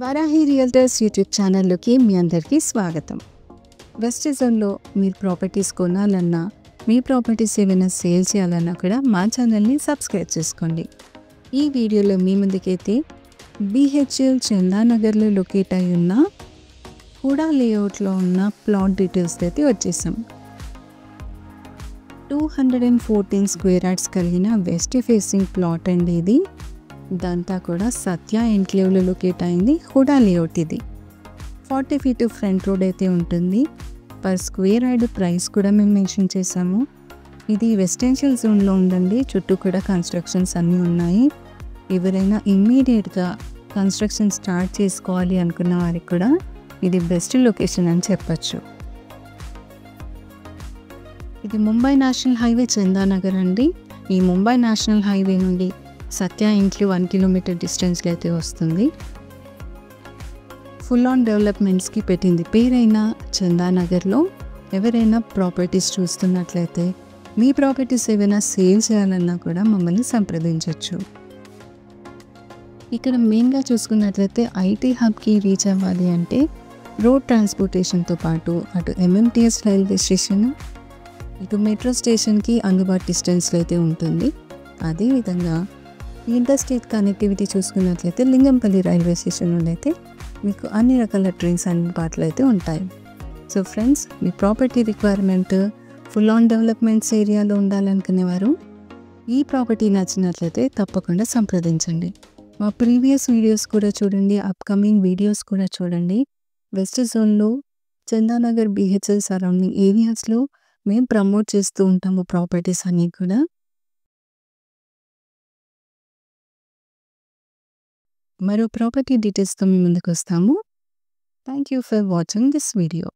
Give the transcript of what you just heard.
Varahi realtors YouTube ఛానల్లోకి మీ అందరికీ స్వాగతం. వెస్ట్ జోన్లో మీరు ప్రాపర్టీస్ కొనాలన్నా, మీ ప్రాపర్టీస్ ఏమైనా సేల్ చేయాలన్నా కూడా మా ఛానల్ని సబ్స్క్రైబ్ చేసుకోండి. ఈ వీడియోలో మీ ముందుకైతే BHL చందానగర్లో లొకేట్ అయి ఉన్న హుడా లేఅవుట్లో ఉన్న ప్లాట్ డీటెయిల్స్ అయితే వచ్చేసాం. 214 స్క్వేర్ యార్డ్స్ కలిగిన వెస్ట్ ఫేసింగ్ ప్లాట్ అండి ఇది. ఇదంతా కూడా సత్య ఎన్క్లేవ్లో లొకేట్ అయింది హుడా లేఅవుట్. ఇది 40 feet ఫ్రంట్ రోడ్ అయితే ఉంటుంది. పర్ స్క్వేర్ యార్డ్ ప్రైస్ కూడా మేము మెన్షన్ చేసాము. ఇది రెసిడెన్షియల్ జోన్లో ఉందండి. చుట్టూ కూడా కన్స్ట్రక్షన్స్ అన్నీ ఉన్నాయి. ఎవరైనా ఇమ్మీడియట్గా కన్స్ట్రక్షన్ స్టార్ట్ చేసుకోవాలి అనుకున్న వారికి కూడా ఇది బెస్ట్ లొకేషన్ అని చెప్పచ్చు. ఇది ముంబై నేషనల్ హైవే చందానగర్ అండి. ఈ ముంబై నేషనల్ హైవే నుండి సత్య ఎన్క్లేవ్ 1 kilometer డిస్టెన్స్లో అయితే వస్తుంది. ఫుల్ ఆన్ డెవలప్మెంట్స్కి పెట్టింది పేరైన చందానగర్లో ఎవరైనా ప్రాపర్టీస్ చూస్తున్నట్లయితే, మీ ప్రాపర్టీస్ ఏవైనా సేల్ చేయాలన్నా కూడా మమ్మల్ని సంప్రదించవచ్చు. ఇక్కడ మెయిన్గా చూసుకున్నట్లయితే ఐటీ హబ్కి రీచ్ అవ్వాలి అంటే రోడ్ ట్రాన్స్పోర్టేషన్తో పాటు అటు MMTS రైల్వే స్టేషన్, ఇటు మెట్రో స్టేషన్కి అందుబాటు డిస్టెన్స్లో అయితే ఉంటుంది. అదేవిధంగా ఇంటర్స్టేట్ కనెక్టివిటీ చూసుకున్నట్లయితే లింగంపల్లి రైల్వే స్టేషన్ నుండి అయితే మీకు అన్ని రకాల ట్రైన్స్ అందుబాటులో అయితే ఉంటాయి. So friends, me property requirement full on developments ఏరియాలో ఉండాలనుకునేవారు ఈ ప్రాపర్టీ నచ్చినట్లయితే తప్పకుండా సంప్రదించండి. మా ప్రీవియస్ వీడియోస్ కూడా చూడండి, అప్కమింగ్ వీడియోస్ కూడా చూడండి. వెస్ట్ జోన్లో చందానగర్ BHL సరౌండింగ్ ఏరియాస్లో మేము ప్రమోట్ చేస్తూ ఉంటాము ప్రాపర్టీస్ అన్నీ కూడా. మరో ప్రాపర్టీ డీటెయిల్స్తో మీ ముందుకు వస్తాము. Thank you for watching this video.